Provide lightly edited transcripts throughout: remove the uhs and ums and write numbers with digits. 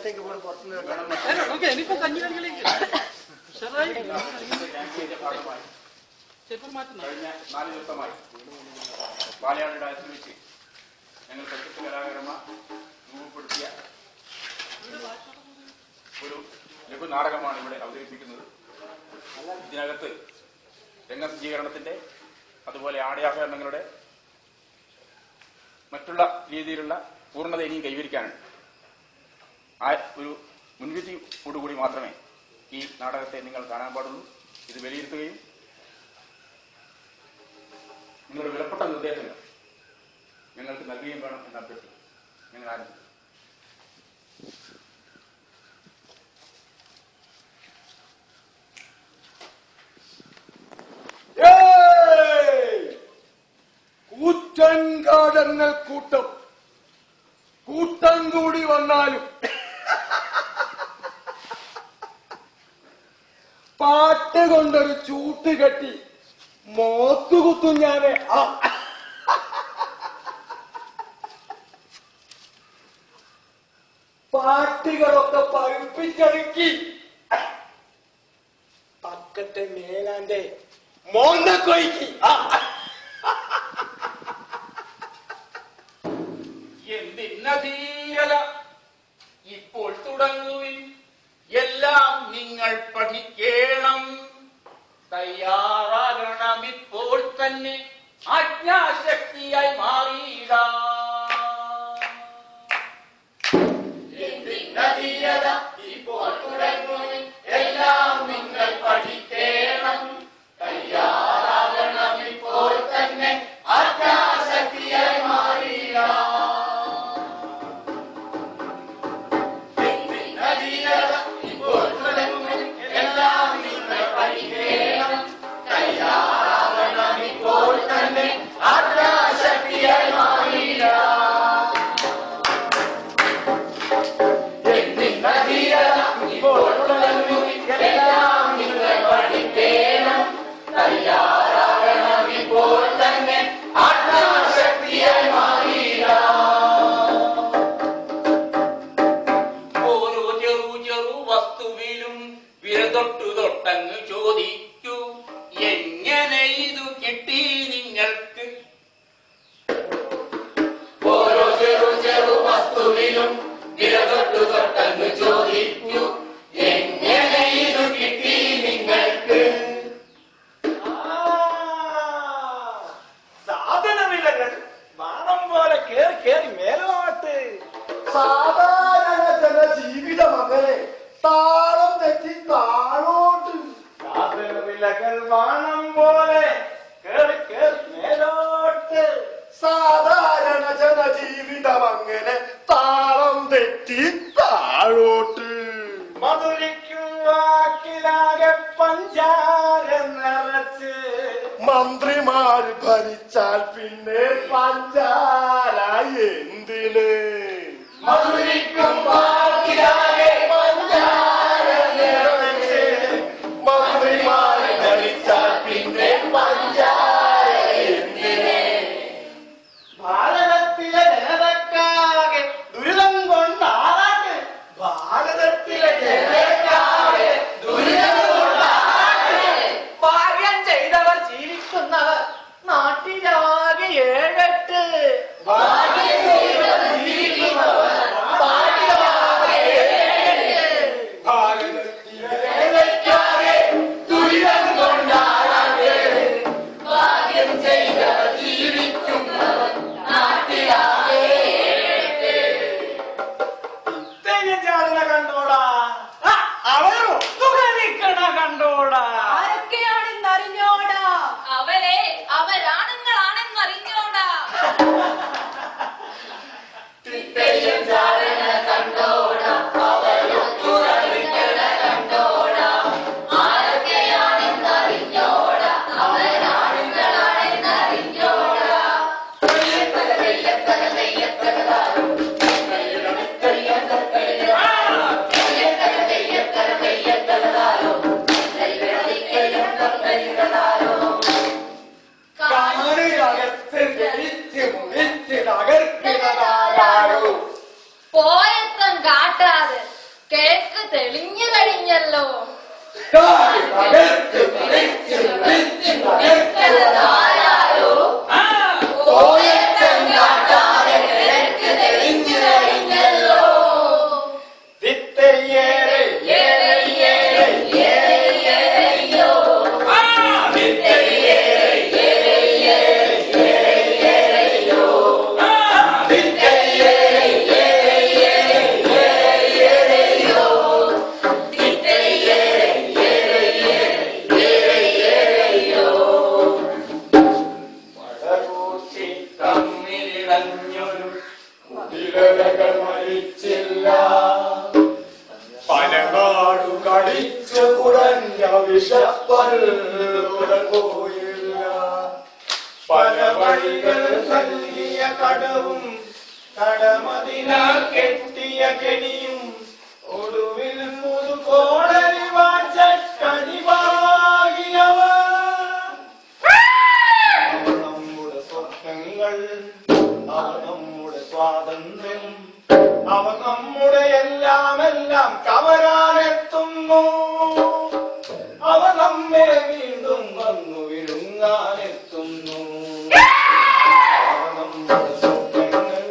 നേരത്തേക്ക് പോലും പുറത്തുനിന്ന് കഴിഞ്ഞ 4 ദിവസമായി വാലയാട് ഡാൻസിൽ വെച്ച് ഞങ്ങൾ പ്രശസ്ത കലാകാരന്മാർ രൂപപ്പെടുത്തിയ ഒരു ലഘു നാടകമാണ് ഇവിടെ അവതരിപ്പിക്കുന്നത്. ഇതിനകത്ത് രംഗസജ്ജീകരണത്തിന്റെ അതുപോലെ ആടയാഭരണങ്ങളുടെ മറ്റുള്ള രീതിയിലുള്ള പൂർണ്ണത ഇനിയും കൈവരിക്കാനുണ്ട്. ആ ഒരു മുൻവിധിയോടുകൂടി മാത്രമേ ഈ നാടകത്തെ നിങ്ങൾ കാണാൻ പാടുള്ളൂ. ഇത് വിലയിരുത്തുകയും നിങ്ങളുടെ വിലപ്പെട്ട നിർദ്ദേശങ്ങൾ ഞങ്ങൾക്ക് നൽകുകയും വേണം എന്ന് അഭ്യർത്ഥിക്കും. ഞങ്ങൾ ആരംഭിക്കും. കൂറ്റൻകാടങ്ങൾ കൂട്ടം കൂടി വന്നാലും പാട്ട് കൊണ്ടൊരു ചൂട്ട് കെട്ടി മോത്തുകുത്തും ഞാന്. പാട്ടുകളൊക്കെ പഴുപ്പിച്ചടുക്കി പക്കത്തെ മേലാന്റെ മോന്തക്കൊയ്ക്ക് എന്തിനധീരത ഇപ്പോൾ തുടങ്ങുവിൻ, എല്ലാം നിങ്ങൾ പഠിക്കണം. തയ്യാറാകണം ഇപ്പോൾ തന്നെ ആജ്ഞാശക്തിയായി മാറിയിടാം. എന്തിനധീരത ഇപ്പോൾ തുടങ്ങുവിൻ, എല്ലാം നിങ്ങൾ പഠിക്കണം. തയ്യാറാകണം ഇപ്പോൾ തന്നെ ആജ്ഞാശക്തിയായി മാറിയിടാം. തൊട്ടങ്ങ് ചോദിക്കൂ, എങ്ങനെ ഇത് കിട്ടി നിങ്ങൾക്ക്? ഓരോ ചെറു വസ്തുവിലും തൊട്ടങ്ങ് ചോദിക്കൂ, എങ്ങനെ ഇത് കിട്ടി നിങ്ങൾക്ക്? സാധനവിലകൾ വാണം പോലെ കേറി മേലോട്ട്. സാധാരണ ജനജീവിതം അങ്ങനെ താളം തെറ്റി താഴോട്ട്. സാധനവിലകൾ വാണം പോലെ കേറി മേലോട്ട്. സാധാരണ ജനജീവിതം അങ്ങനെ താളം തെറ്റി താഴോട്ട്. മധുരിക്കും വാക്കിലാകെ പഞ്ചാര നിറച്ച് മന്ത്രിമാർ ഭരിച്ചാൽ പിന്നെ പഞ്ചാര എന്തിന്? മധുരിക്കും വാക്കിലാകെ പഞ്ചാര നിറച്ച് മന്ത്രിമാർ ഭരിച്ചാൽ പിന്നെ പഞ്ചാര എന്തിന്? ഭാരതത്തിലെ ജനതക്കാകെ ദുരിതം കൊണ്ടാറാട്ട്. ഭാരതത്തിലെ ജനതക്കാകെ ദുരിതം കൊണ്ടാറാട്ട്. ഭാഗ്യം ചെയ്തവർ ജീവിക്കുന്നവർ നാട്ടിലാകെ 7-8. ഭാഗ്യം ചെയ്തവർ ജീവിക്കുന്നവർ നാട്ടിലാകെ 7-8. ഭാരതത്തിലെ ജനതക്കാകെ ദുരിതം കൊണ്ടാറാട്ട്. ഭാഗ്യം ചെയ്തവർ ജീവിക്കുന്നവർ നാട്ടിലാകെ 7-8. തെയ്യം ചാടുന്ന കണ്ടോടാ, അവരോ തുകനിക്കണ കണ്ടോടാ. ആരൊക്കെയാണെന്നറിഞ്ഞോടാ, അവരാണുങ്ങളാണെന്നറിഞ്ഞോടാ. തെയ്യം ചാടുന്ന കണ്ടോടാ, അവരോ തുകനിക്കണ കണ്ടോടാ. ആരൊക്കെയാണെന്നറിഞ്ഞോടാ, അവരാണുങ്ങളാണെന്നറിഞ്ഞോടാ. പോയത്തം കാട്ടാതെ കിഴക്ക് തെളിഞ്ഞു കഴിഞ്ഞല്ലോ. പല വഴികൾ നൽകിയ കടവും കടമതിനാൽ കെട്ടിയ കെണിയും ഒടുവിൽ മുതുകോടലി വാച്ച കനിവാകിയവ നമ്മുടെ സ്വപ്നങ്ങൾ, അവ നമ്മുടെ സ്വാതന്ത്ര്യം, അവ നമ്മുടെ എല്ലാം കവരാനെത്തുന്നു. അവ നമ്മെ വീണ്ടും വന്നു വിഴുങ്ങാനെത്തുന്നു. അവ നമ്മുടെ സ്വപ്നങ്ങൾ,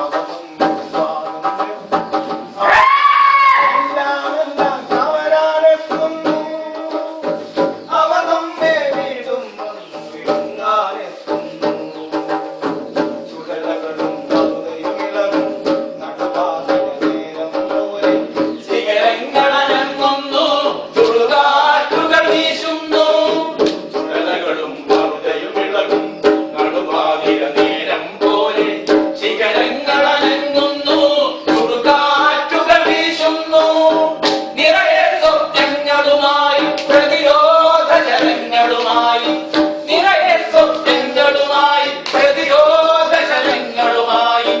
അവ നമ്മുടെ സ്വാതന്ത്ര്യം, അവ എല്ലാം കവരാനെത്തുന്നു. അവ നമ്മെ വീണ്ടും വന്നു വിഴുങ്ങാനെത്തുന്നു. ചുടലകളും കവിതയുമിളകും നടവാസന നേരം പോലെ ശിഖരങ്ങളനങ്ങുന്നു. ചുടുകാറ്റുകൾ വീശുന്നു. ചുടലകളും കവിതയുമിളകും നടുവാതിര നേരം പോലെ ശിഖരങ്ങളനങ്ങുന്നു. ചുടുകാറ്റുകൾ വീശുന്നു. നിറയെ സ്വപ്നങ്ങളുമായി പ്രതിരോധ ജനങ്ങളുമായി, നിറയെ സ്വപ്നങ്ങളുമായി പ്രതിരോധ ജനങ്ങളുമായി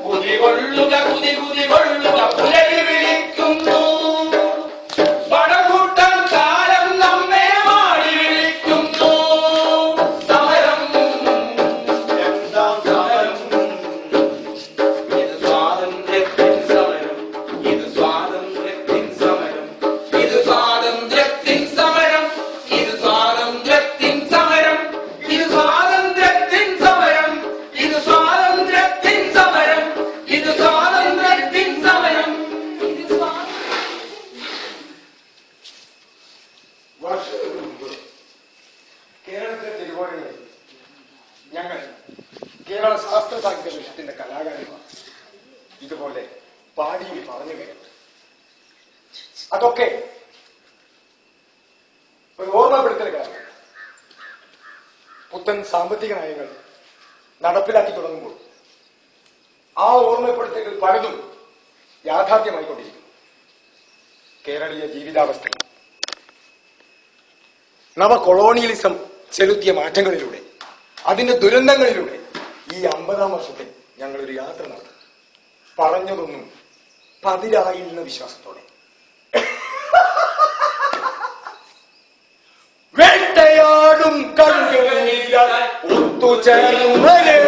കുതികൊള്ളുക കുതികൊള്ളുക പുലരി വിളിക്കുന്നു. പടകൂട്ടം കാലം നമ്മെ മാടി വിളിക്കുന്നു. സമരം എന്താം സമരം, ഇത് സ്വാതന്ത്ര്യത്തിൻ സമരം, ഇത് സ്വാതന്ത്ര്യത്തിൻ സമരം, ഇത് സ്വാതന്ത്ര്യത്തിൻ സമരം, ഇത് സ്വാതന്ത്ര്യത്തിൻ സമരം, ഇത് സ്വാതന്ത്ര്യത്തിൻ സമരം, ഇത് സ്വാതന്ത്ര്യത്തിൻ സമരം, ഇത് സ്വാതന്ത്ര്യത്തിൻ സമരം. വർഷങ്ങൾക്ക് മുമ്പ് കേരളത്തിലെ തിരുവോണങ്ങളിൽ ഞങ്ങൾ കേരള ശാസ്ത്ര സാഹിത്യ പരിഷത്തിന്റെ കലാകാരന്മാർ ഇതുപോലെ പാടിയും പറഞ്ഞു കേട്ടു. അതൊക്കെ ഒരു ഓർമ്മപ്പെടുത്തൽ കാരണം പുത്തൻ സാമ്പത്തിക നയങ്ങൾ നടപ്പിലാക്കി തുടങ്ങുമ്പോൾ ആ ഓർമ്മപ്പെടുത്തലുകൾ പലതും യാഥാർത്ഥ്യമായിക്കൊണ്ടിരിക്കുന്നു. കേരളീയ ജീവിതാവസ്ഥ നവ കൊളോണിയലിസം ചെലുത്തിയ മാറ്റങ്ങളിലൂടെ, അതിന്റെ ദുരന്തങ്ങളിലൂടെ ഈ 50-ാം വർഷത്തിൽ ഞങ്ങളൊരു യാത്ര നടത്തും. പറഞ്ഞതൊന്നും പതിരായില്ലെന്ന വിശ്വാസത്തോടെ. വേട്ടയാടും കണ്ണുകളിൽ ഒത്തുചേർന്നവരെ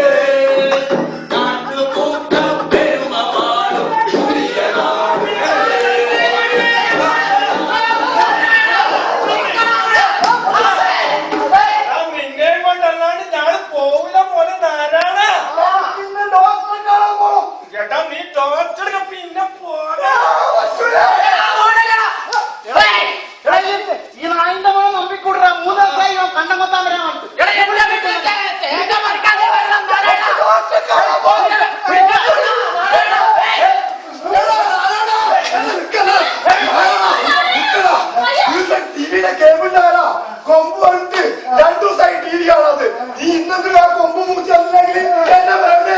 നിന്നെ കൊണ്ടല്ലാണ്ട് ഞാൻ പോവില്ല പോലെ ധാരാള. ചേട്ടാ നീ ടോർച്ചെടുക്ക പിന്നെ പോരാ. ഈ നായിന്റെ മോനെ നമ്പിക്കൂടാ 3 ദിവസമായി കണ്ടമത്താൻ വരാൻ ടിവിയുടെ കേബിളിന്റെ കൊമ്പ് വന്നിട്ട് 2 ദിവസമായി ടി വി കാണാത്. നീ ഇന്നത്തെ ആ കൊമ്പ് മുറിച്ച് തന്നില്ലെങ്കിൽ എന്നെ വെറുതെ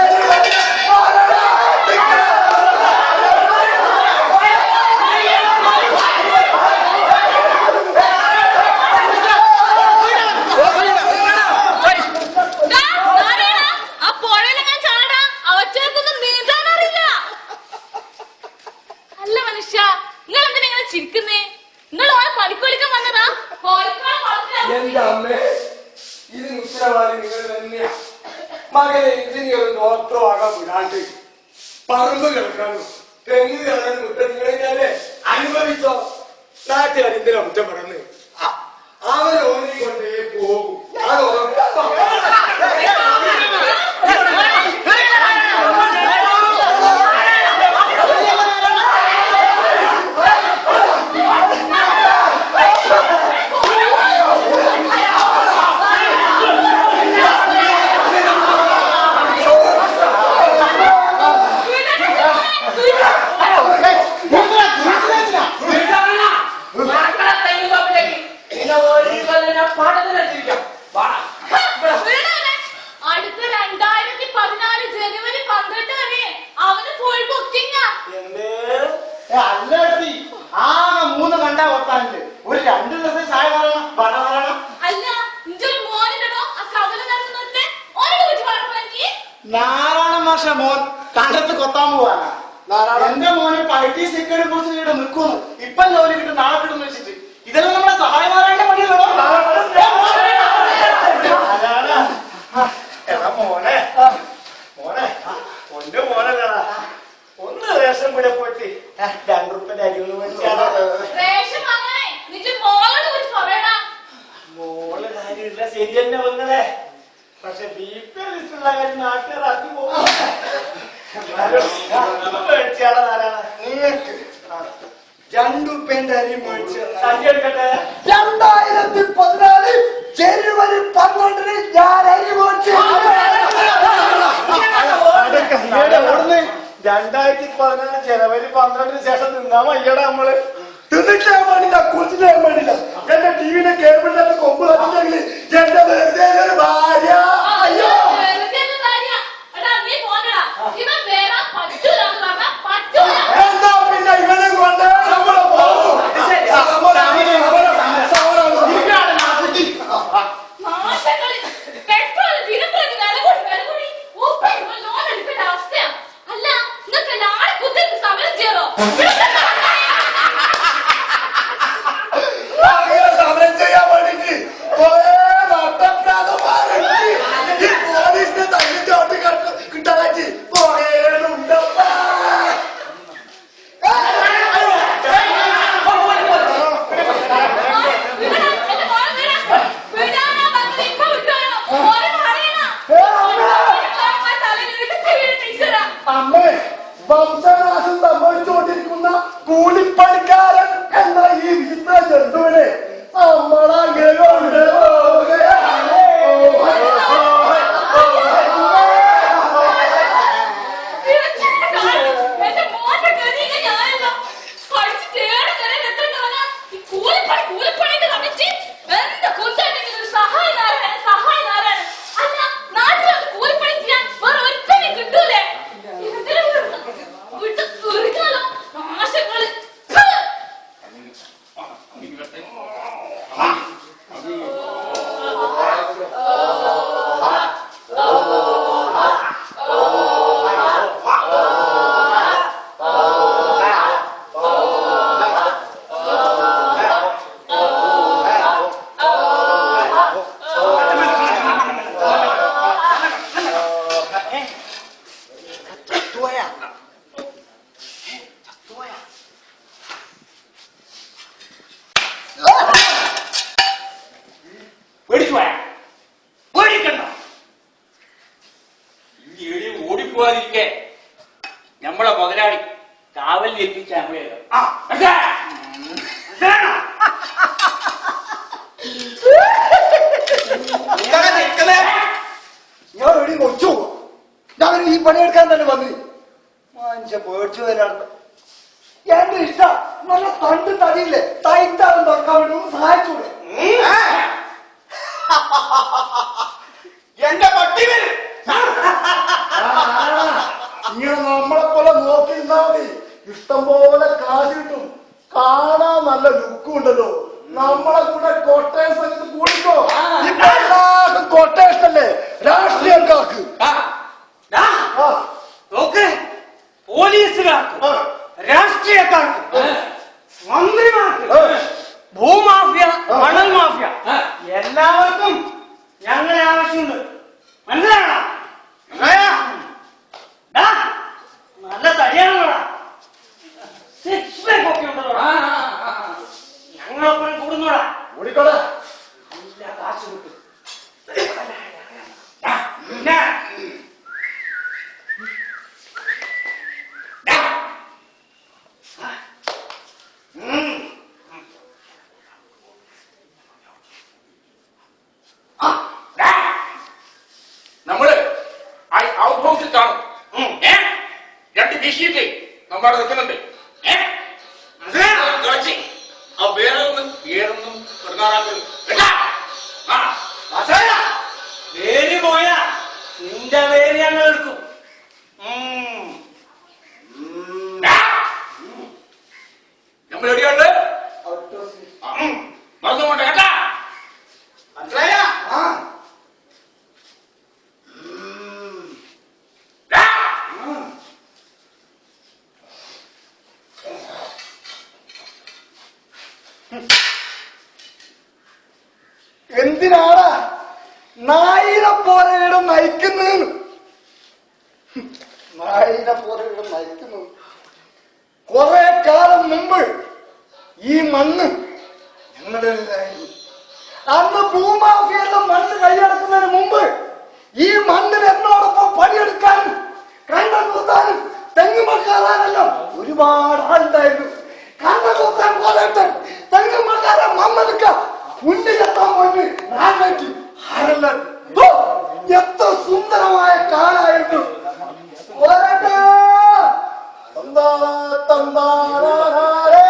എന്റെ അമ്മേ, ഇതിന് ഉത്തരവാദി നിങ്ങൾ തന്നെയാ. മകനെ ഇതിന് ഒരു ഡോക്ടറോ ആകാൻ വിടാണ്ട് പറമ്പ് കിടക്കാനും തെങ്ങ് കാണാൻ മുറ്റം നിങ്ങളില്ലേ അനുഭവിച്ചോ. നാട്ടുകാർ എന്തിനാ മുറ്റം പറയുന്നത്? അവൻ ഓനെ കൊണ്ടേ പോകും. അത് ഉറപ്പാ. അടുത്ത 2014 ജനുവരി 12 വരെ അവന് ഫുൾ ബുക്കിംഗാ. അല്ലടി ആകെ 3 കണ്ടാ കൊത്താനുണ്ട്. ഒരു 2 ദിവസം ചായ പറയണം വട പറയണം. അല്ല ഇന്റെ ഒരു മോനുണ്ടോ ആ കവല നടന്നൊക്കെ ഓരോ വീട്ടിൽ വളർന്നെങ്കിൽ നാരായണ മാഷ മോൻ കണ്ടത്ത് കൊത്താൻ പോവാനാ. എന്റെ മോന് പൈറ്റി സിക്കടെ കുറിച്ച് ഇവിടെ നിൽക്കുന്നു. ഇപ്പം ജോലി കിട്ടും നാളെ കിട്ടും വെച്ചിട്ട് ഇതെല്ലാം നമ്മളെ സഹായമാരേണ്ട പണിയല്ലോ. എടാ മോനെ മോനെ ഒന്റെ മോനല്ലടാ. ഒന്ന് റേഷൻ കൂടെ പോയിട്ട് 2 റുപ്യന്റെ അരി ഒന്ന് മേടിച്ചാലോ? റേഷൻ അങ്ങനെ നിന്റെ മോളോട് പോയി പറയടാ. മോള് കാര്യമില്ല ശരി തന്നെ വന്നതേ. പക്ഷെ ബി.പി. ലിസ്റ്റുള്ള കാര്യം നാട്ടുകാർ ആക്കി പോകും. മേടിച്ചാടാ നാരായണ. നിങ്ങൾക്ക് 2 റുപ്യന്റെ അരി മേടിച്ചു സംഖ്യ എടുക്കട്ടെ. 2014 ജനുവരി 12 ഞാൻ അരി മേടിച്ചു. 2014 ജനുവരി 12 ശേഷം നിന്നാ മയ്യടാ നമ്മള്. തിന്നിട്ടാൻ പാടില്ല, കുറിച്ചിട്ടാൻ പാടില്ല. എന്റെ ടിവിയുടെ കേബിളിന്റെ കൊമ്പ് കണ്ടില്ലെങ്കിൽ എന്റെ വെറുതെ ഒരു ഭാര്യ. അയ്യോ വെറുതെ ഭാര്യ. എടാ നീ പോന്നടാ. ഇവൻ വേറെ പറ്റൂലാന്ന് പറഞ്ഞാ പറ്റൂല. എന്താ പിന്നെ ഇവനെ കൊണ്ട് നമ്മള് പോകും. മാസങ്ങളിൽ പെട്രോൾ ദിനപ്രതി വില കൂടി ഉപ്പ ലോൺ എടുക്കേണ്ട അവസ്ഥയാ. അല്ല നിങ്ങൾക്ക് നാളെ കുത്തിക്ക് സമരം ചേരോ? സമരം ചെയ്യാൻ വേണ്ടിട്ട് കുറെ നട്ടപ്രാതമാരുണ്ട്. ഈ പോലീസിനെ തല്ലി ചോട്ടി കിട്ടാറ്റി പോകേണ്ടപ്പ. അമ്മേ, വംശനാശം സംഭവിച്ചുകൊണ്ടിരിക്കുന്ന കൂലിപ്പണിക്കാരൻ എന്ന ഈ വിചിത്ര ജന്തുവിനെ നമ്മളങ്ങനെ കൊണ്ടുപോവുകയാണ്. എന്റെ മോന്റെ ഗതിക ഞാനല്ലോ പഠിച്ചിട്ട് ഈ കൂലിപ്പണിന്റെ കമ്മിറ്റി എന്താ കുറിച്ചാണെങ്കിൽ ഒരു സഹായം നാരായണൻ. അല്ല നാട്ടിലൊക്കെ കൂലിപ്പണി ചെയ്യാൻ വേറെ ഒറ്റയും കിട്ടൂലേ? വിട്ട് കുറിക്കാലോ നാശങ്ങള്. ഓടിപ്പോവാതിരിക്കെ നമ്മളെ മുതലാളി കാവൽ ഏൽപ്പിച്ച നമ്മളെയല്ലോ. ഞാൻ എവിടെ കൊച്ചു ഞാൻ ഈ പണിയെടുക്കാൻ തന്നെ വന്നു. മനുഷ്യ പേടിച്ചു തരാണ്. എന്റെ ഇഷ്ടം നല്ല തണ്ട് തടിയില്ലേ തൈത്താറും തുറക്കാൻ വേണ്ടി ഒന്ന് സഹായിച്ചൂടെ? എന്റെ പട്ടി വരും. ഇങ്ങനെ നമ്മളെ പോലെ നോക്കിയിരുന്നാ മതി. ഇഷ്ടം പോലെ കാശ് കിട്ടും. കാണാൻ നല്ല ലുക്കും ഉണ്ടല്ലോ. നമ്മളെ കൂടെ കൊട്ടേഷൻ സംഘത്ത് കൂടിക്കോ. ഇപ്പൊ എല്ലാവർക്കും കൊട്ടേഷൻ അല്ലേ രാഷ്ട്രീയക്കാർക്ക്. നോക്ക്, പോലീസുകാർക്ക്, രാഷ്ട്രീയക്കാർക്ക്, മന്ത്രിമാർക്ക്, ഭൂമാഫിയ, മണൽ മാഫിയ എല്ലാവർക്കും ഞങ്ങളെ ആവശ്യമുണ്ട്. മനസ്സിലാണോ? നല്ല തടിയാണല്ലോടാ. കാണും. രണ്ട് വീശിയിട്ട് നമ്മടെ നിൽക്കുന്നുണ്ട്. കളിച്ച് ആ വേറൊന്നും തുടങ്ങാറാക്കുന്നത് വേര് പോയാ നിന്റെ വേര് ഞങ്ങൾ എടുക്കും. നമ്മൾ എവിടെയുണ്ട് മറന്നു പോണ്ട കേട്ടാ. മനസ്സിലായ? എന്തിനാണ് നായിനെ പോലെ നയിക്കുന്നത്? നായിനെ പോലെ നയിക്കുന്നത്. കുറെ കാലം മുമ്പ് ഈ മണ്ണ് ഞങ്ങളുടേതായിരുന്നു. അന്ന് ഭൂമാഫിയെല്ലാം മണ്ണ് കൈയടക്കുന്നതിന് മുമ്പ് ഈ മണ്ണിൽ എന്നോടൊപ്പം പണിയെടുക്കാനും കണ്ണം കുത്താനും തെങ്ങുമ കയറാനെല്ലാം ഒരുപാട് ആളുണ്ടായിരുന്നു. കണ്ണം കുത്താൻ പോലട്ടെ തെങ്ങുമ കയറാൻ മണ്ണെടുക്കാം ഉണ്ണിയെത്താൻ പോയിട്ട് നാട്ടി ആരല്ല. എത്ര സുന്ദരമായ കാലായിരുന്നു. പോരട്ടെ തന്താ തന്താരേ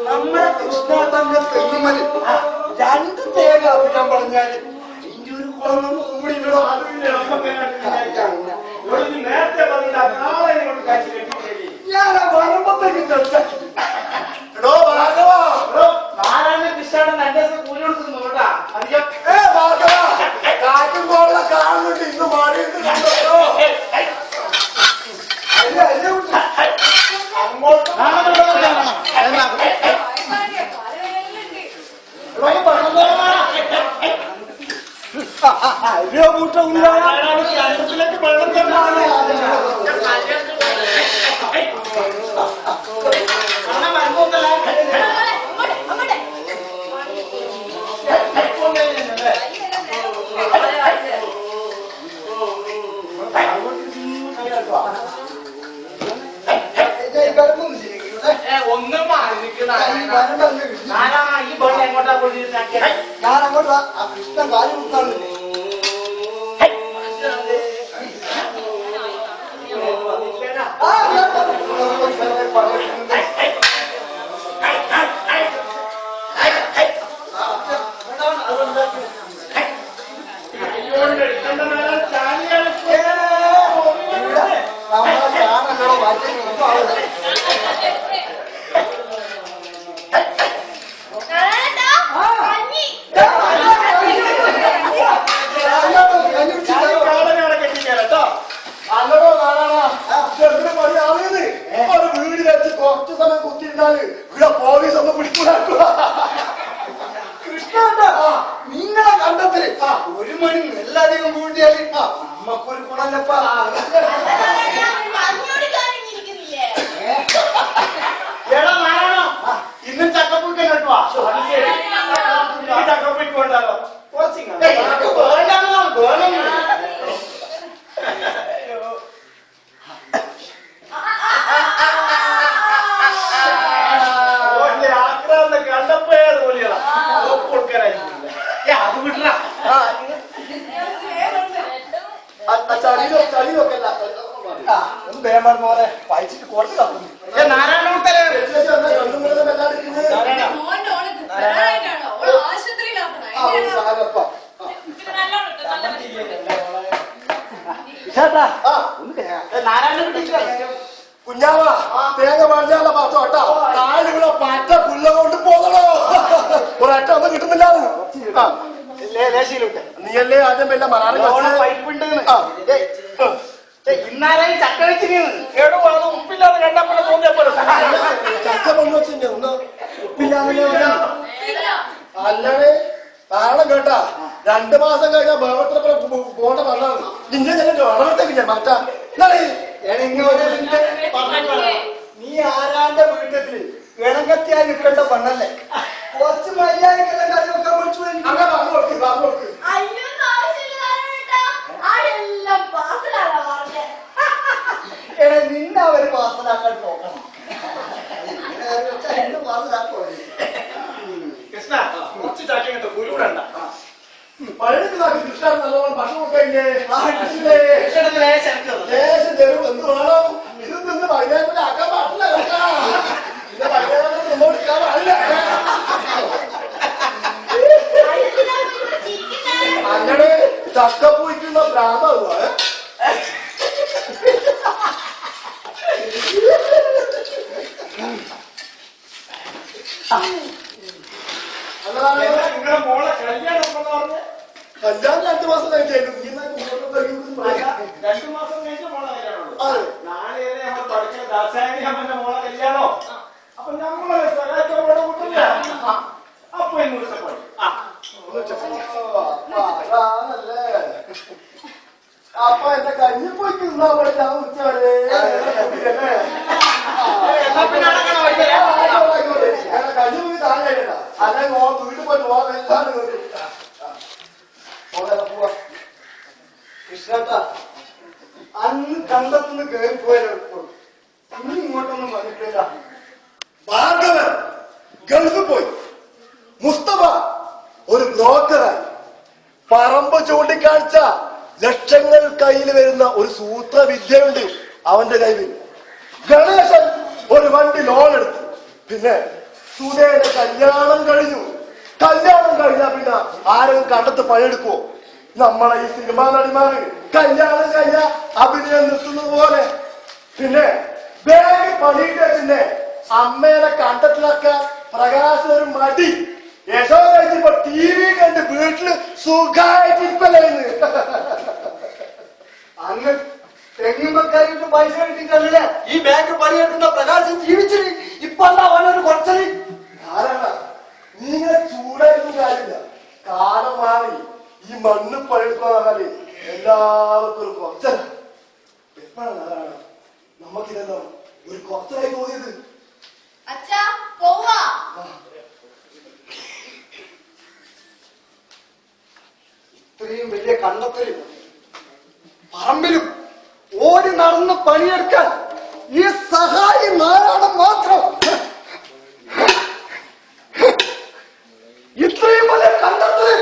നമ്മുടെ കൃഷ്ണാതന്റെ തെങ്ങുമല് രണ്ട് തേങ്ങ അഭിനയം പറഞ്ഞാല് അതിന്റെ ഒരു കുളം കൂടി നേരത്തെ പറഞ്ഞ കാളെ കൊണ്ട് കാശി കെട്ടി ഞാൻ ആ പറമ്പത്തേക്ക് തെളിച്ചാക്കി. നാരായണ കൃഷ്ണൻ 2 ദിവസം കൂലി കൊടുക്കുന്നു കേട്ടാ. അധികം കാറ്റും കോള കാണുന്നുണ്ട്. ഇന്ന് മാറിയിട്ട് കിണറ്റിലേക്ക് വെള്ളം തന്നാണ്. ഒന്നും മാറി ഈ ബോട്ട് എങ്ങോട്ടാ കൊണ്ടിരുന്നാക്കിയ ഞാൻ അങ്ങോട്ട് കൃഷ്ണൻ കാര്യം കൊടുത്താണ്. വീട് വെച്ച് കുറച്ചു സമയം കുത്തിയിരുന്നാല് ഇവിടെ പോലീസ് ഒന്ന് പിടിച്ചുണ്ടാക്കുക. കൃഷ്ണ നിങ്ങളെ കണ്ടത്തില് ഒരു മണി നെല്ലധികം കൂട്ടിയാല് നമ്മക്കൊരു ഗുണല്ലപ്പാ. എടാ നാരായണോ ഇന്നും ചക്കപ്പുഴുക്കൻ കേട്ടുവാ. ചക്കപ്പിക്ക് കൊണ്ടാലോ കുറച്ചിങ്ങ ആക്രാന്ന് കണ്ടപ്പോ തോന്നിയതാ കൊടുക്കാനായിട്ടില്ല. അത് വിട്ട ചളിയൊക്കെ ഒന്ന് വേമാൻ പോലെ വായിച്ചിട്ട് കുറച്ച് തപ്പുന്നു. നാരായണ നാരായണ കുഞ്ഞാവ തേങ്ങ പറഞ്ഞാല പാത്രം കേട്ടാ. താഴെ പറ്റ പുല്ല കൊണ്ട് പോകണോ? ഒരറ്റ ഒന്നും കിട്ടുന്നില്ല. നീയല്ലേ ആദ്യം പിന്നെ മലയാളം പൈപ്പുണ്ട് ഇന്നാരെയും ചക്ക വെച്ചിന് കേടു അത് ഉപ്പില്ലാതെ കണ്ടപ്പോൾ തോന്നിയപ്പോൾ ചക്ക പൊങ്ങി വെച്ചിട്ടുണ്ട്. ഒന്ന് ഉപ്പില്ലാതെ അല്ലാതെ കാരണം കേട്ടാ 2 മാസം കഴിഞ്ഞാൽ ബേവത്ര പോണ്ട പറഞ്ഞാണ്. നിന്നെ ഞാൻ വളർത്തേക്ക് ഞാൻ മാറ്റാ. നീ ആരാന്റെ വീട്ടില് ഇണങ്ങത്തിയാ നിൽക്കേണ്ട പണ്ണല്ലേ? കുറച്ച് മര്യാദക്കെല്ലാം കാര്യമൊക്കെ വിളിച്ചു അങ്ങനെ പറഞ്ഞു കൊടുക്ക്. നിന്നെ അവര് പാസലാക്കാൻ നോക്കണം. കൃഷ്ണ കുറച്ച് ചാക്കി കേട്ടോ ഗുരുവിടണ്ട. പഴയതിലാക്കി കൃഷ്ണ നല്ലോണം ഭക്ഷണം കഴിഞ്ഞേ എന്ത് വേണം ഇത് നിന്ന് വൈകുന്നേരത്തിൽ ആക്കാൻ പാടില്ല കേട്ടാ. ഇത് വൈകുന്നേരത്തിൽ നിന്നോടിക്കാൻ പാടില്ല. അങ്ങനെ ചക്കപ്പൂയ്ക്കുന്ന ഭ്രാന്താവുക. നിങ്ങളുടെ മോളെ കല്യാണം എന്ന് പറഞ്ഞ് കല്യാണം 2 മാസം കഴിഞ്ഞായിരുന്നു. 2 മാസം കഴിഞ്ഞ മോളെ കല്യാണമുള്ളൂ. നാളെ നമ്മൾ പഠിക്കുന്ന ദാസായനി അമ്മന്റെ മോളെ കല്യാണോ? അപ്പൊ നമ്മളെ സഹായിച്ചോടെ കൂട്ടില്ല. അപ്പൊ ഇന്നത്തെ പോയി അപ്പൊ എന്റെ കഞ്ഞി പോയി തിന്നാ പഠിച്ചാ ഉച്ചവരെ കഞ്ഞി പോയി താഴെ അല്ലെങ്കിൽ വീട്ടിൽ പോയി എല്ലാവരും പോവാ. കൃഷ്ണേട്ട അന്ന് കണ്ടത്തുനിന്ന് കയറിപ്പോയാലും ഇനി ഇങ്ങോട്ടൊന്നും വന്നിട്ടില്ല. ഭാർഗവൻ ഗൾഫിൽ പോയി. മുസ്തഫ ഒരു ബ്രോക്കറായി. പറമ്പ് ചൂണ്ടിക്കാഴ്ച ലക്ഷങ്ങൾ കയ്യിൽ വരുന്ന ഒരു സൂത്രവിദ്യയുണ്ട് അവന്റെ കയ്യിൽ. ഗണേശൻ ഒരു വണ്ടി ലോൺ എടുത്തു. പിന്നെ സുധയുടെ കല്യാണം കഴിഞ്ഞു. കല്യാണം കഴിഞ്ഞാ പിന്നെ ആരെങ്കിലും കണ്ടത്ത് പണിയെടുക്കുവോ? നമ്മളെ ഈ സിനിമാ നടിമാര് കല്യാണം കഴിഞ്ഞ അഭിനയം നിർത്തുന്നത് പോലെ. പിന്നെ വേഗം പണിയിട്ട് പിന്നെ അമ്മേനെ കണ്ടത്തിലൊക്കെ പ്രകാശം ഒരു മടി. യശോ കഴിച്ചപ്പോ TV കണ്ട് വീട്ടില് സുഖമായിട്ടിരിപ്പല്ലേ. അന്ന് തെങ്ങുമ്പക്കാരിട്ട് പൈസ കിട്ടിയിട്ടല്ലേ ഈ ബാങ്ക് പണിയെടുക്കുന്ന പ്രകാശം ജീവിച്ചിട്ട്. ഇപ്പൊ എന്താ അവനൊരു കുറച്ചത്? ആരാണ് നീ ഇങ്ങനെ ചൂടായിരുന്നു കാര്യമില്ല. കാലം മാറി. ഈ മണ്ണ് പണിയെടുക്കുക പറഞ്ഞാല് എല്ലാവർക്കും ഒരു കുറച്ചല്ല. എപ്പോഴാണ് ആരാണ് നമുക്കിതെന്താ ഒരു കുറച്ചായി തോന്നിയത്? അച്ഛാ പോവാ. ഇത്രയും വലിയ കണ്ടെത്തലും പറമ്പിലും ഓടി നടന്ന് പണിയെടുക്കാൻ ഈ സഹായി നാരായണൻ മാത്രം. ഇത്രയും വലിയ കണ്ടെത്തല്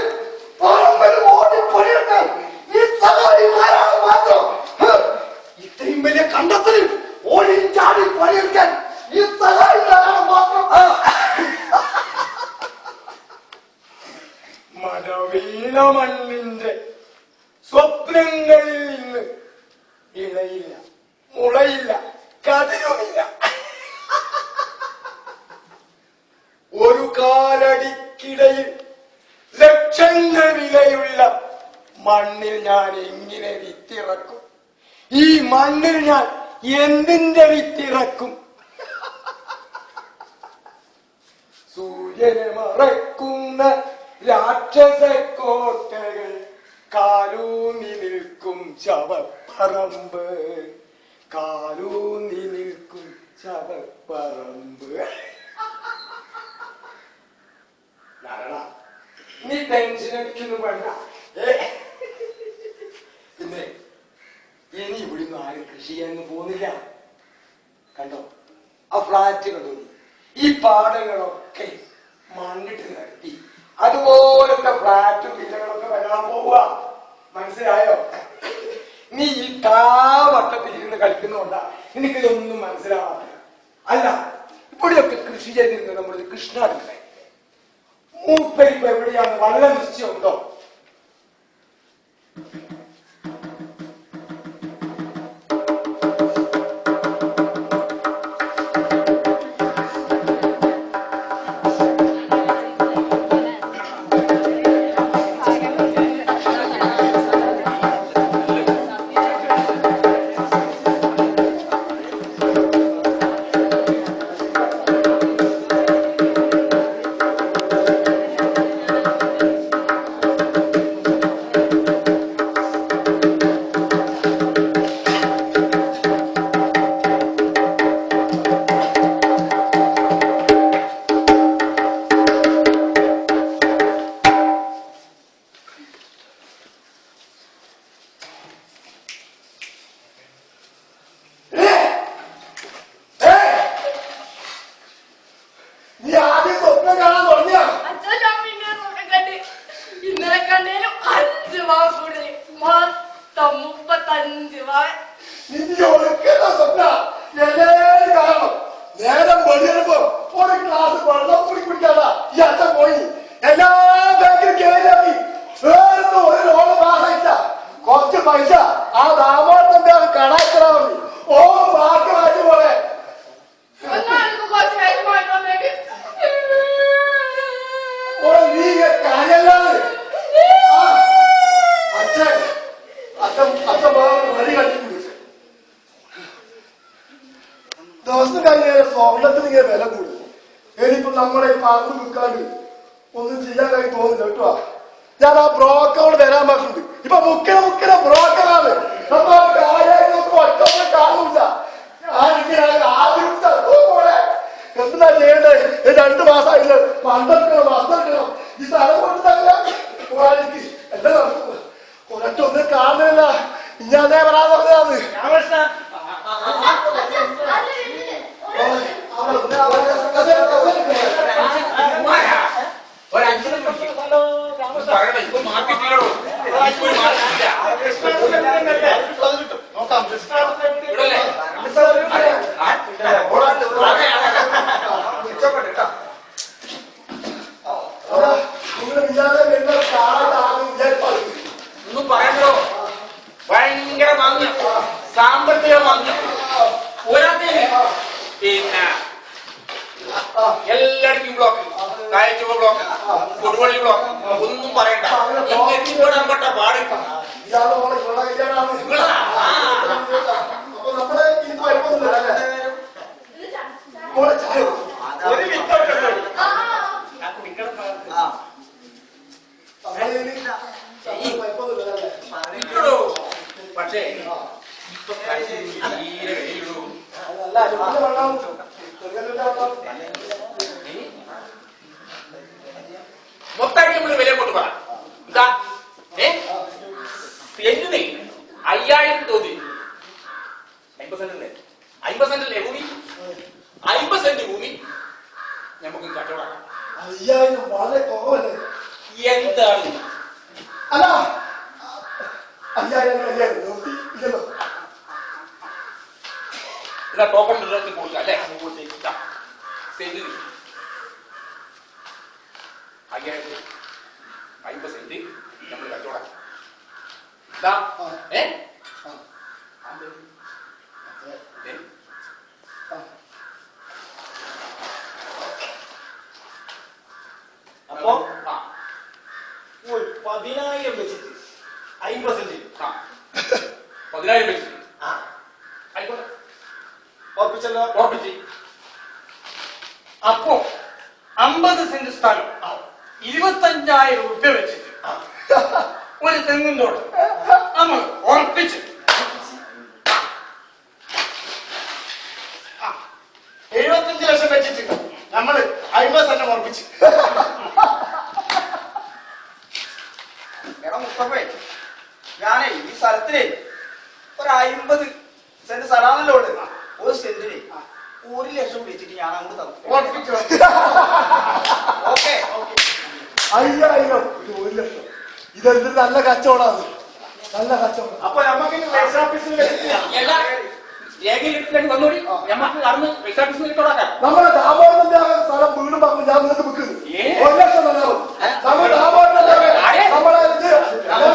പറമ്പിലും ഓടി പണിയെടുക്കാൻ ഈ സഹായി നാരായണൻ മാത്രം. ഇത്രയും വലിയ കണ്ടെത്തല് ഓടി ചാടി പണിയെടുക്കാൻ ഈ സഹായി നാരായണൻ മാത്രം. മഴവീണ മണ്ണിന്റെ സ്വപ്നങ്ങളിൽ നിന്ന് ഇളയില്ല, മുളയില്ല, കതിരുമില്ല. ഒരു കാലടിക്കിടയിൽ ലക്ഷങ്ങൾ വിലയുള്ള മണ്ണിൽ ഞാൻ എങ്ങനെ വിത്തിറക്കും? ഈ മണ്ണിൽ ഞാൻ എന്തിന്റെ വിത്തിറക്കും? സൂര്യനെ മറക്കുന്ന രാക്ഷസ കോട്ടകൾ കാലൂന്നി നിൽക്കും ശവപ്പറമ്പ്, കാലൂന്നി നിൽക്കും ശവപ്പറമ്പ്. നീ ടെൻഷൻ അടിക്കുന്നു വേണ്ട. പിന്നെ ഇനി ഇവിടുന്ന് ആരും കൃഷി ചെയ്യാനൊന്നും പോകുന്നില്ല. കണ്ടോ ആ ഫ്ലാറ്റ് കണ്ടോ? ഈ പാടങ്ങളൊക്കെ മണ്ണിട്ട് നടത്തി അതുപോലത്തെ ഫ്ലാറ്റും വില്ലകളൊക്കെ വരാൻ പോവുക. മനസ്സിലായോ? നീ ഈ കാവട്ടത്തിൽ ഇരുന്ന് കളിക്കുന്നോണ്ടാ എനിക്കിതൊന്നും മനസ്സിലാവാറില്ല. അല്ല ഇവിടെയൊക്കെ കൃഷി ചെയ്തിരുന്നത് നമ്മളൊരു കൃഷ്ണാടില്ലേ. മൂപ്പരിപ്പ് എവിടെയാണ്? വളരെ നിശ്ചയമുണ്ടോ? ഗ്ലാസ് വെള്ളം കൂടി കുടിക്കാതാ ഈ അച്ഛൻ പോയി എല്ലാ ബാങ്കിലും കയറി വേറൊന്നും ഒരു ലോണ് പാസ്സായില്ല കുറച്ച് പൈസ ആ ദാമോദരന്റെ കടായിത്തരാ മതി ഓ ബാക്കി മാറ്റി പോലെ നീ കാര്യല്ലാതെ അച്ഛൻ അച്ഛൻ അച്ഛൻ വഴി കണ്ടിട്ടുണ്ട് ദിവസം കഴിഞ്ഞ സ്വർണത്തിന് ഇങ്ങനെ വില കൂടും ഇനിയിപ്പോ നമ്മളെ ഈ പറമ്പ് വിൽക്കാണ്ട് ഒന്നും ചെയ്യാൻ കഴിയും തോന്നില്ല കേട്ടോ ഞാൻ ആ ബ്രോക്കറോട് വരാൻ പറഞ്ഞിട്ടുണ്ട് ഇപ്പൊ മുക്കിന ബ്രോക്കറാണ് അപ്പൊ കാര്യമായിട്ട് ഒറ്റ കാണൂല ഞാനിങ്ങനെ ആദ്യം പോലെ എന്താ ചെയ്യണ്ടേ 2 മാസമായില്ല പണ്ടെടുക്കണം ഈ സ്ഥലം കൊണ്ടുതല്ല എന്താ നടക്കും ഒരൊറ്റ ഒന്നും കാണുന്നില്ല ഞാൻ അതേ പറയാൻ പറഞ്ഞതാണ് ഒന്നും പറയണ്ടോ ഭയങ്കര വാങ്ങി സാമ്പത്തിക വാങ്ങി പോരാത്തേ പിന്നെ എല്ലായിടത്തും ബ്ലോക്ക് കായച്ചുവ ബ്ലോക്ക് കൊടുവള്ളി ബ്ലോക്ക് ഒന്നും പറയണ്ട എത്തിപ്പെടാൻ പെട്ട പാട് പക്ഷേ ഇപ്പൊ തീരെ വെയിലുള്ളൂ മൊത്തമായിട്ട് നമ്മള് വില കൊണ്ട് പറ എന്താ സെന്റിന് 5000 തോന്നി 50 സെന്റല്ലേ 50 സെന്റല്ലേ ഭൂമി 50 സെന്റ് ഭൂമി നമുക്ക് കച്ചവടം 5000 വളരെ കുറവല്ലേ എന്താണ് അല്ല 5000 നിർത്തി ഇല്ലല്ലോ ഇതാ ടോക്കൺ കൊടുക്കുക അല്ലേ സെന്റിന് 50 സെന്റ് നമ്മൾ കച്ചവടം അപ്പൊ 10000 വെച്ചിട്ട് 50 സെന്റ് 10000 വെച്ചിട്ട് ആയിക്കോട്ടെ ഉറപ്പിച്ചല്ലോ ഉറപ്പിച്ച് അപ്പോ 50 സെന്റ് സ്ഥലം 25000 രൂപ വെച്ചിട്ട് ഒരു തെങ്ങും തോട്ടം നമ്മൾ ഉറപ്പിച്ച് 75 ലക്ഷം വെച്ചിട്ട് നമ്മള് 50 സെന്റ് ഉറപ്പിച്ച് എടാ മുസ്തഫേ ഞാനേ ഈ സ്ഥലത്തിനെ ഒരു 50 സെന്റ് സ്ഥലമാണല്ലോ ഉള്ളത് ഒരു സെന്റിന് 1 ലക്ഷം വെച്ചിട്ട് ഞാൻ അങ്ങോട്ട് തന്നു ഉറപ്പിച്ചു ഓക്കെ 5000 ഇത് 1 ലക്ഷം ഇതെന്തൊരു നല്ല കച്ചവടമാണ് നല്ല കച്ചവടം അപ്പൊ നമുക്ക് രജിസ്റ്റർ ഓഫീസിൽ വെച്ചിട്ട് രേഖയിലിട്ടിട്ട് വന്നോടി നമുക്ക് നടന്ന് പൈസ ഓഫീസിൽ തുടങ്ങാം നമ്മുടെ ദാമോദരന്റെ സ്ഥലം വീണ്ടും പറഞ്ഞു ഞാൻ നിങ്ങൾക്ക് വിൽക്കുന്നു 1 ലക്ഷം തന്നാവും നമ്മുടെ ദാമോദരന്റെ നമ്മളെ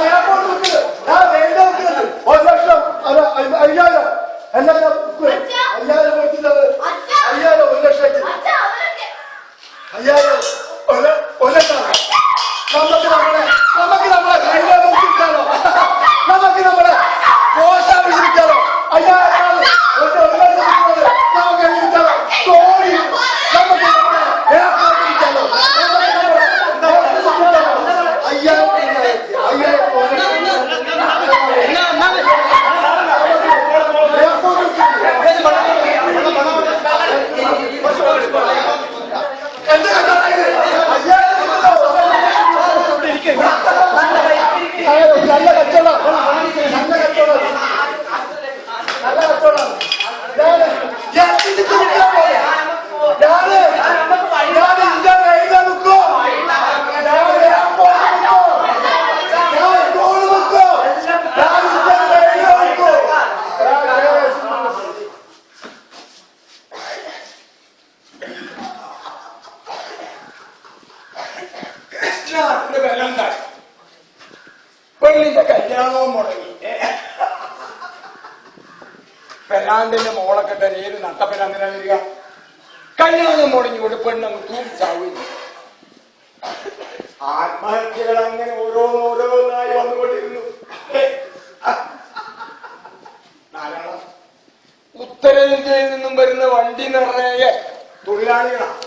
എയർപോർട്ട് വിൽക്കുന്നത് ഞാൻ റെയിൽവേ വിൽക്കുന്നത് 1 ലക്ഷം അല്ല 5000 എല്ലാം 5000 കൊടുത്തിട്ടത് 5000 1 ലക്ഷം 5000 1 ലക്ഷം നമുക്ക് നമ്മളെ റെയിൽവേ വിൽക്കാനോ നമുക്ക് നമ്മുടെ പോസ്റ്റ് ഓഫീസ് വിൽക്കാനോ 5000 എന്താ നാട്ടില് വില ഉണ്ടായി. പെണ്ണിന്റെ കല്യാണവും മുടങ്ങി. പെണ്ണാണ്ടിന്റെ മോളൊക്കെ ഏത് നട്ടപ്പെണ്ണാന്തിനാ വരിക? കല്യാണം മുടങ്ങിക്കൊണ്ട് പെണ്ണങ്ങ് തൂങ്ങിച്ചാവുകയും ആത്മഹത്യകൾ അങ്ങനെ ഓരോന്നോരോന്നായി വന്നുകൊണ്ടിരുന്നു. ധാരാളം ഉത്തരേന്ത്യയിൽ നിന്നും വരുന്ന വണ്ടി നിറയെ തൊഴിലാളികളാണ്.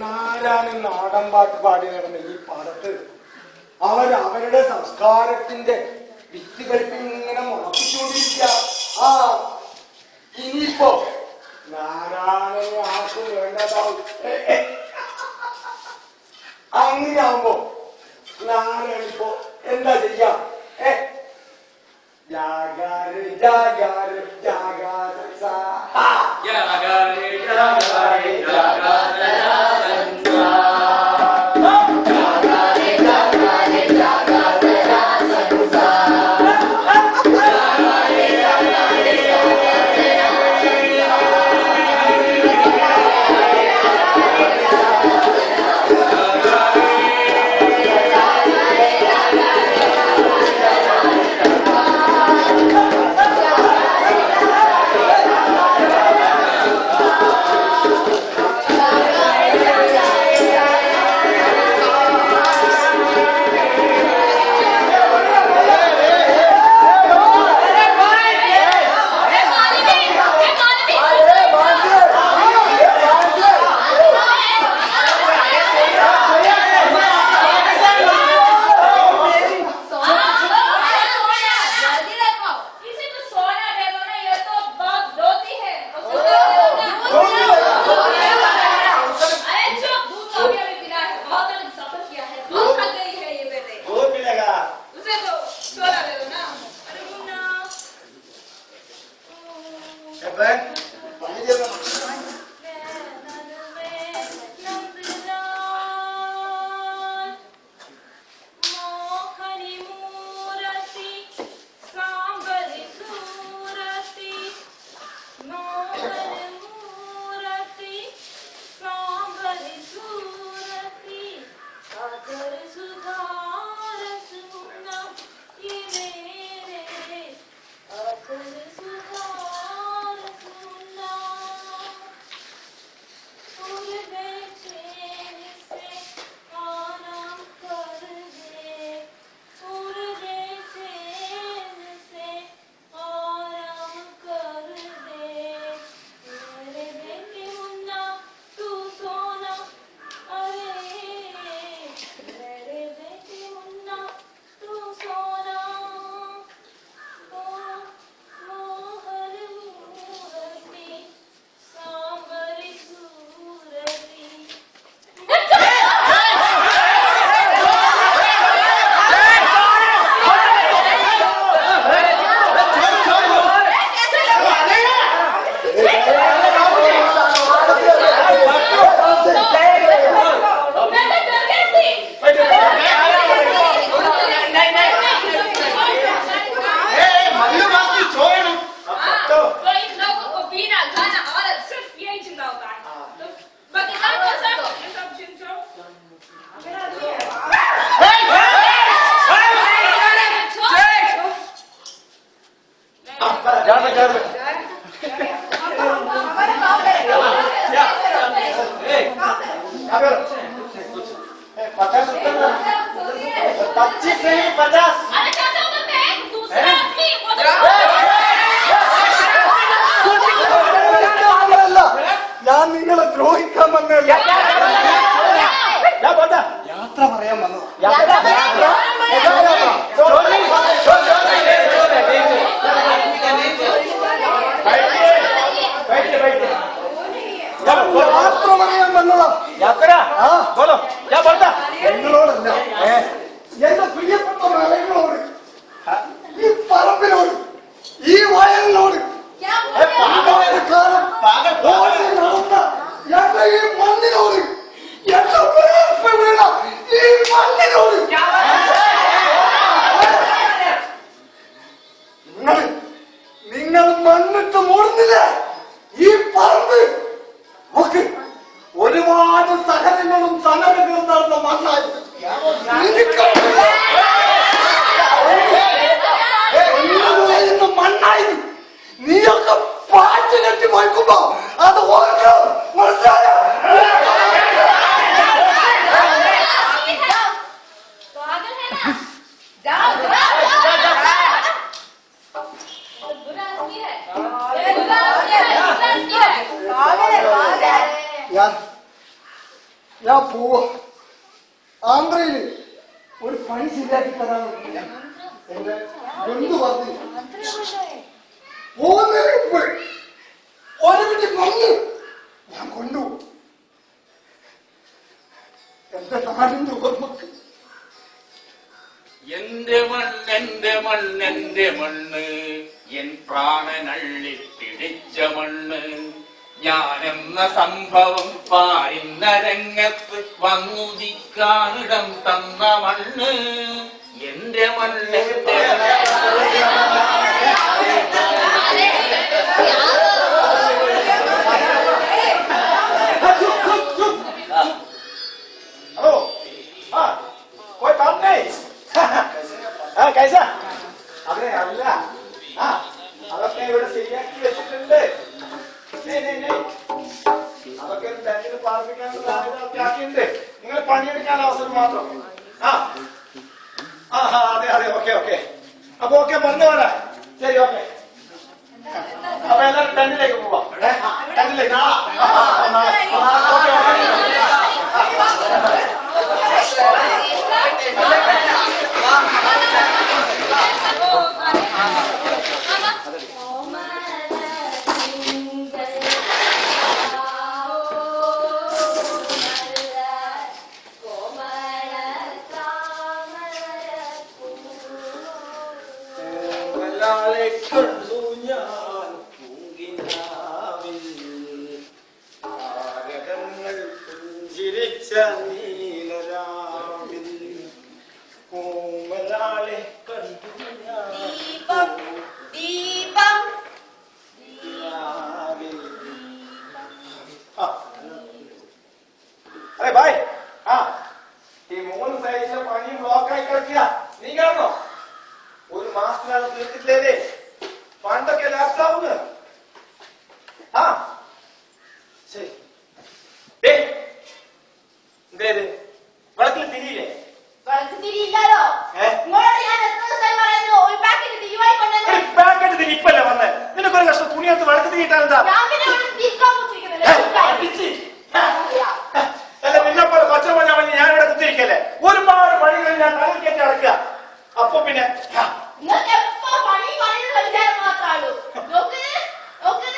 നാരായണൻ നാടൻ പാട്ട് പാടി നടന്ന ഈ പാടത്ത് അവരുടെ സംസ്കാരത്തിന്റെ വിത്തുകൾ ഇങ്ങനെ മുളപ്പിച്ചുകൊണ്ടിരിക്കുക. ആ ഇനിയിപ്പോ നാരായണനെ ആർക്കും വേണ്ടതാവും. അങ്ങനെയാവുമ്പോ നാരായണിപ്പോ എന്താ ചെയ്യാം? ജാഗാരെ ജാഗാരെ ജാഗാരെ ജാഗാരെ ജാഗാരെ ജാഗാരെ ഞാൻ നിങ്ങളെ ദ്രോഹിക്കാൻ വന്നല്ല, യാത്ര പറയാൻ വന്നത്. യാത്ര പറയാൻ വന്നതാ. നിങ്ങളോടല്ല, എന്റെ പ്രിയപ്പെട്ട മലകളോട്, ഈ പറമ്പിനോട്, ഈ വയലിനോട്, കാലം ഓടി നടന്ന എന്റെ ഈ മണ്ണിനോട്, എന്റെ വേർപ്പ് വീണ ഈ മണ്ണിനോട്, നിങ്ങൾ മണ്ണിട്ട് മൂടുന്നില്ലേ ഈ പറമ്പ് ഒക്കെ ഒരുപാട് സഹനങ്ങളും സമരങ്ങളും നടന്ന മണ്ണായിരുന്നു. മണ്ണായി നീയൊക്കെ പാറ്റ് കെട്ടി വയ്ക്കുമ്പോ അത് ഓർക്കണം, മനസ്സിലായോ? पागल है ना? जाओ जाओ जाओ। बुरा आदमी है। ये बुरा आदमी है। पागल है पागल है। ഞാൻ പോവാ. ആന്ധ്രയില് ഒരു പണി ശരിയാക്കി തരാൻ എന്റെ ബന്ധു പറഞ്ഞു. പോകുന്നതിന് മുമ്പ് ഒരു വീട്ടിൽ മണ്ണ് ഞാൻ കൊണ്ടുപോകും. എന്റെ നാടിന്റെ ഓർമ്മക്ക് എന്റെ മണ്ണെന്റെ മണ്ണ് എൻ പ്രാണനള്ളിപ്പിടിച്ച മണ്ണ് ഞാനെന്ന സംഭവം പാരുന്ന രംഗത്ത് വന്നുദിക്കാനിടം തന്ന മണ്ണ് എന്റെ മണ്ണെന്റെ ഹലോ कोई काम नहीं कैसा अरे अല്ല അതൊക്കെ ഇവിടെ ശരിയാക്കി വെച്ചിട്ടുണ്ട് അതൊക്കെ ടെന്റിന് പാർപ്പിക്കാനുള്ള സാധ്യതയൊക്കെ ആക്കിയിട്ടുണ്ട് നിങ്ങൾ പണിയെടുക്കാൻ അവസരം മാത്രം അതെ അതെ ഓക്കെ അപ്പൊ ഓക്കെ പറഞ്ഞു പോരാ ശരി ഓക്കെ അപ്പൊ എല്ലാവരും ടെന്റിലേക്ക് പോവാം ടെന്റിലേക്ക് കണ്ടു ഞാൻ പൂങ്കിനാവിൽ താരകങ്ങൾ പുഞ്ചിരിച്ച നീലരാവിൽ കോമലാളെ കണ്ടു ഞാൻ दीपम നീലാവിൽ. അരെ ഭായ് ഈ 3 സൈഡിലെ പണി ബ്ലോക്കായി കിടക്കുക നീ കാണണോ? ഒരു മാസത്തിലാണ് തീർത്തിട്ടില്ലേ? ഫണ്ടൊക്കെ ലാപ്സാവുന്നു. ശരി എന്തേത് വിളക്കിൽ തിരിയില്ലേ? തിരിയില്ലാലോ ഇങ്ങോട്ട് ഞാൻ എത്ര ദിവസമായി പറയുന്നു ഒരു പാക്കറ്റ് തിരിവായി കൊണ്ടുവന്ന് പാക്കറ്റ് തിരി ഇപ്പല്ലേ വന്നേ? നിനക്കൊരു കഷ്ടം തുണിയത്ത് വിളക്ക് തിരിയിട്ടാൽ എന്താ? ഞാൻ പിന്നെ ഇവിടെ തിരിക്കാൻ കുത്തിരിക്കുന്നില്ല അല്ല നിന്നെപ്പോലെ കൊച്ച പറഞ്ഞാൽ മതി ഞാൻ ഇവിടെ കുത്തിരിക്കല്ലേ? ഒരുപാട് പണികൾ ഞാൻ തലയിൽ കയറ്റി അടക്കുക. അപ്പൊ പിന്നെ നിങ്ങൾക്ക് എപ്പോ പണി പണിയുള്ള വിചാരം മാത്രമേ ഉള്ളൂ. നോക്ക്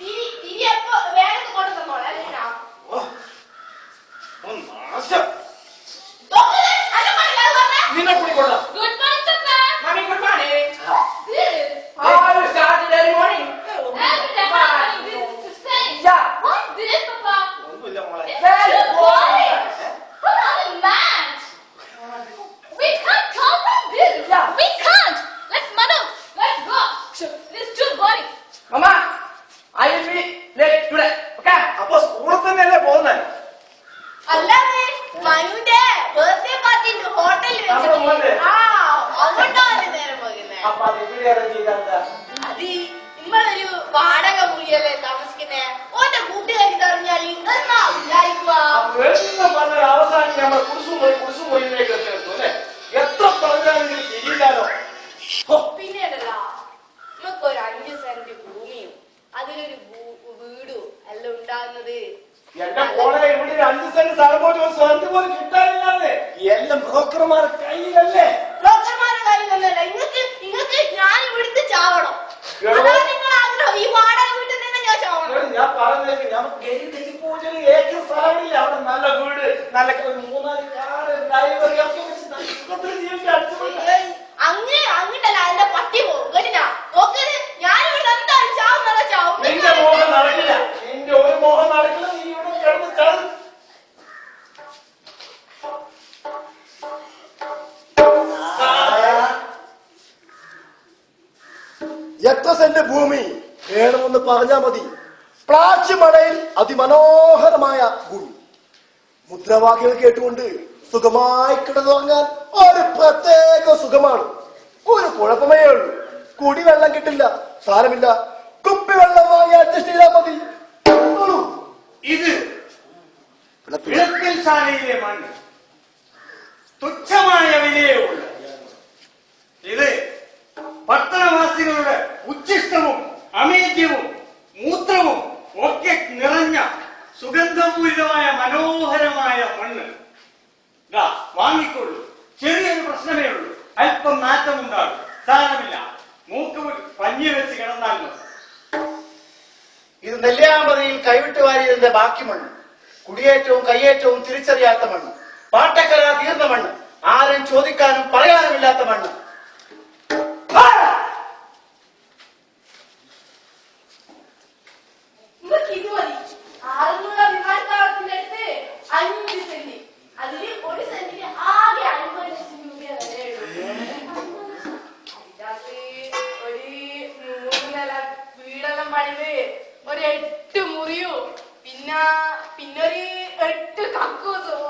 തിരി എപ്പോ വേഗം കൊണ്ടു തന്നോളെ നാശം നിന്നെ കൂടി കൊള്ളാം. Good morning sir. Morning good morning. You started early morning. Every day morning this is the same. Yeah. What's this, Papa? ഒന്നുമില്ല മോളെ. It's too boring. Put on a mat. We can't talk like this. Yeah. We can't. Let's mother. Let's go. This is too boring. Mama, I will be late today. Okay? അപ്പൊ സ്കൂളിൽ തന്നെയല്ലേ പോകുന്നത്? അല്ലാതെ മനുന്റെ birthday party ഹോട്ടലിൽ നമ്മുടെ മോന്റെ? അതുകൊണ്ടാണ് നേരം പോകുന്നത്. അപ്പൊ അത് ഇവിടെ അറേഞ്ച് ചെയ്താ അത് നമ്മളൊരു വാടക മുറിയല്ലേ താമസിക്കുന്നേ. ഓന്റെ കൂട്ടുകാരി അറിഞ്ഞാൽ എന്നാ വിചാരിക്കുക? പറഞ്ഞ അവസാനം നമ്മൾ കുടുസുമുറിയിലേക്ക് എത്തിയെടുത്തു അല്ലെ? എത്ര പറഞ്ഞാലും തിരിയില്ലാലോ. പിന്നീടല്ല നമുക്കൊരു 5 സെന്റ് ഭൂമിയും അതിലൊരു വീടും എല്ലാം ഉണ്ടാകുന്നത്. എന്റെ മോളെ ഇവിടെ 5 സെന്റ് സ്ഥലം പോലും ഒരു സെന്റ് പോലും കിട്ടാനില്ലാതെ എല്ലാം ബ്രോക്കർമാർ കയ്യിലല്ലേ? ബ്രോക്കർമാരുടെ കാര്യമൊന്നുമല്ല. നിങ്ങൾക്ക് ഞാൻ ഇവിടുത്തെ ചാവണം. അതാണ് നിങ്ങൾ ആഗ്രഹം. ഈ വാടക വീട്ടിൽ തന്നെ ഞാൻ ചാവണം. ഞാൻ പറഞ്ഞേക്ക് നമുക്ക് പൂജയിൽ ഏക സ്ഥലമില്ല. അവിടെ നല്ല വീട്, നല്ല 3-4 കാറ്, ഡ്രൈവർ ഒക്കെ വെച്ച് നല്ല സുഖത്തിൽ ജീവിക്കാൻ അങ്ങോട്ടല്ല അതിന്റെ പട്ടി പോകും കേട്ടിനാ. നോക്കത് ഞാനിവിടെ എന്താണ് ചാവുന്നല്ല ചാവും. നിന്റെ മോഹം നടക്കില്ല. നിന്റെ ഒരു മോഹം നടക്കില്ല. നീ ഇവിടെ കിടന്ന് ചാവും. എത്ര സെന്റ് ഭൂമി വേണമെന്ന് പറഞ്ഞാൽ മതി. പ്ലാച്ചിമടയിൽ അതിമനോഹരമായ ഭൂമി. മുദ്രാവാക്യങ്ങൾ കേട്ടുകൊണ്ട് സുഖമായി കിടന്നുറങ്ങാൻ ഒരു പ്രത്യേക സുഖമാണ്. ഒരു കുഴപ്പമേ ഉള്ളൂ, കുടിവെള്ളം കിട്ടില്ല. സാരമില്ല, കുപ്പിവെള്ളം വാങ്ങി അഡ്ജസ്റ്റ് ചെയ്താൽ മതി. ഇത് വിളക്കിൽ ശാലയിലെ മണ്ണ് തുച്ഛമായ വിലയുള്ള ഇത് പട്ടണവാസികളുടെ ഉച്ഛിഷ്ടവും അമേദ്യവും മൂത്രവും ഒക്കെ നിറഞ്ഞ സുഗന്ധപൂരിതമായ മനോഹരമായ മണ്ണ് വാങ്ങിക്കൊള്ളൂ. ചെറിയൊരു പ്രശ്നമേ ഉള്ളൂ, അല്പം നാറ്റമുണ്ടാകും. സാരമില്ല, മൂക്ക് പഞ്ഞി വെച്ച് കിടന്നാലും. ഇത് നെല്ലിയാമ്പതിയിൽ കൈവിട്ട് വാരിയതിന്റെ ബാക്കി മണ്ണ്, കുടിയേറ്റവും കയ്യേറ്റവും തിരിച്ചറിയാത്ത മണ്ണ്, പാട്ടക്കര തീർന്ന മണ്ണ്, ആരും ചോദിക്കാനും പറയാനുമില്ലാത്ത മണ്ണ്. വിമാനത്താവളത്തിന്റെ അടുത്ത് 5 സെന്റ്, അതില് 1 സെന്റിന് ആകെ 50 ലക്ഷം രൂപ വിലയുള്ളൂ. ഒരു 3 നില വീടെല്ലാം പണിത് ഒരു 8 മുറിയും പിന്നൊരു 8 കക്കൂസും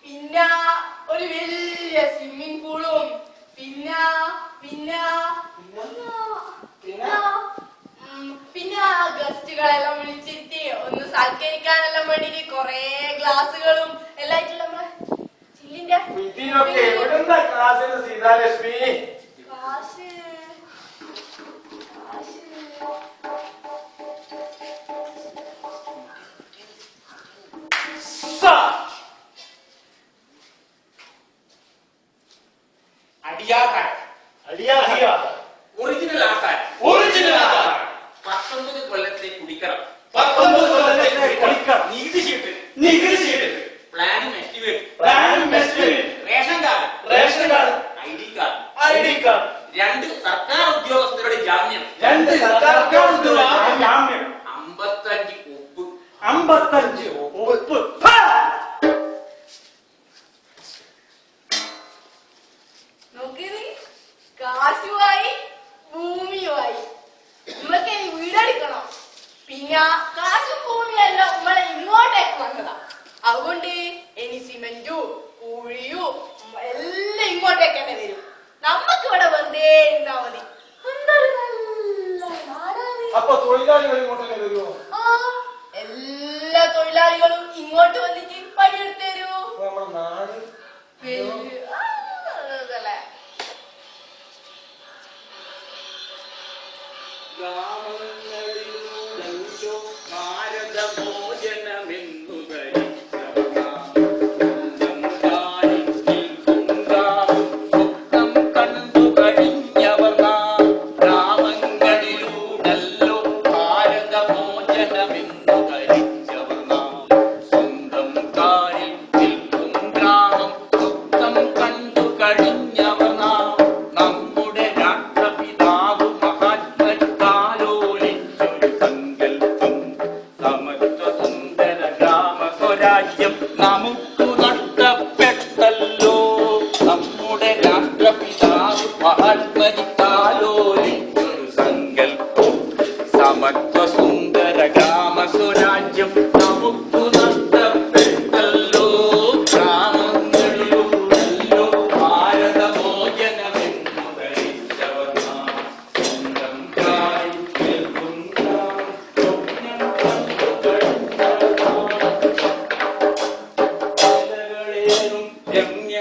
പിന്നെ ഒരു വലിയ സ്വിമ്മിംഗ് പൂളും പിന്നെ ഗസ്റ്റുകളെല്ലാം വിളിച്ചിട്ട് ഒന്ന് സൽക്കരിക്കാനെല്ലാം വേണ്ടിട്ട് കൊറേ ഗ്ലാസുകളും എല്ലായിട്ടുള്ള ചില്ലിന്റെ സീതാലക്ഷ്മി ഒറിജിനൽ ആക്കാൻ 19 കൊല്ലത്തെ കുടിക്കണം, നികുതി ചീട്ട്, പ്ലാനും estimate, ration card, I D card, 2 സർക്കാർ ഉദ്യോഗസ്ഥരുടെ ജാമ്യം, 55 ഒപ്പ്. നോക്കിയത് കാശുമായി ഭൂമിയുമായി നമ്മളൊക്കെ വീടെടുക്കണം. പിന്നെ കാശും ഭൂമിയെല്ലാം നമ്മളെ ഇങ്ങോട്ടേക്ക് വന്നതാ. അതുകൊണ്ട് ഇനി സിമെന്റും കുഴിയും എല്ലാം ഇങ്ങോട്ടേക്ക് തന്നെ വരും. നമ്മക്ക് ഇവിടെ വെറുതെ ഇരുന്നാ മതി. എന്തൊരു നല്ല നാടാണ്. അപ്പൊ തൊഴിലാളികൾ ഇങ്ങോട്ടല്ലേ വരുമോ? എല്ലാ തൊഴിലാളികളും ഇങ്ങോട്ട് വന്നിട്ട് പണിയെടുത്ത് തരൂ. നമ്മുടെ നാട് ഗ്രാമങ്ങളിലൂടെല്ലോ ഭാരതമോചനമെന്നു സ്വപ്നം കണ്ടു കഴിഞ്ഞവർ നാം. ഗ്രാമങ്ങളിലൂടെല്ലോ ഭാരതമോചനമെന്നു ധരിച്ചവർ നാം. സ്വന്തം കാലിൽ നിൽക്കും ഗ്രാമം സ്വപ്നം കണ്ടു കഴിഞ്ഞവർ നാം. നമ്മുടെ രാഷ്ട്രപിതാവ് മഹാത്മജാലോലിച്ചൊരു സങ്കല്പം സമത്വ സുന്ദര ഗ്രാമ സ്വരാജ്യം നമുക്കു നഷ്ടപ്പെട്ടല്ലോ. നമ്മുടെ രാഷ്ട്രപിതാവ് മഹാത്മജിതാലോലിച്ചൊരു സങ്കല്പം സമത്വ സുന്ദര ഗ്രാമ സ്വരാജ്യം നമുക്കു നഷ്ടപ്പെട്ടല്ലോ. ഗ്രാമങ്ങളിലൂടെല്ലോ ഭാരതമോചനമെന്നു ധരിച്ചവർ നാം. സ്വന്തം കാലിൽ നിൽക്കും ഗ്രാമം സ്വപ്നം കണ്ടു കഴിഞ്ഞവർ നാം. രമ്യ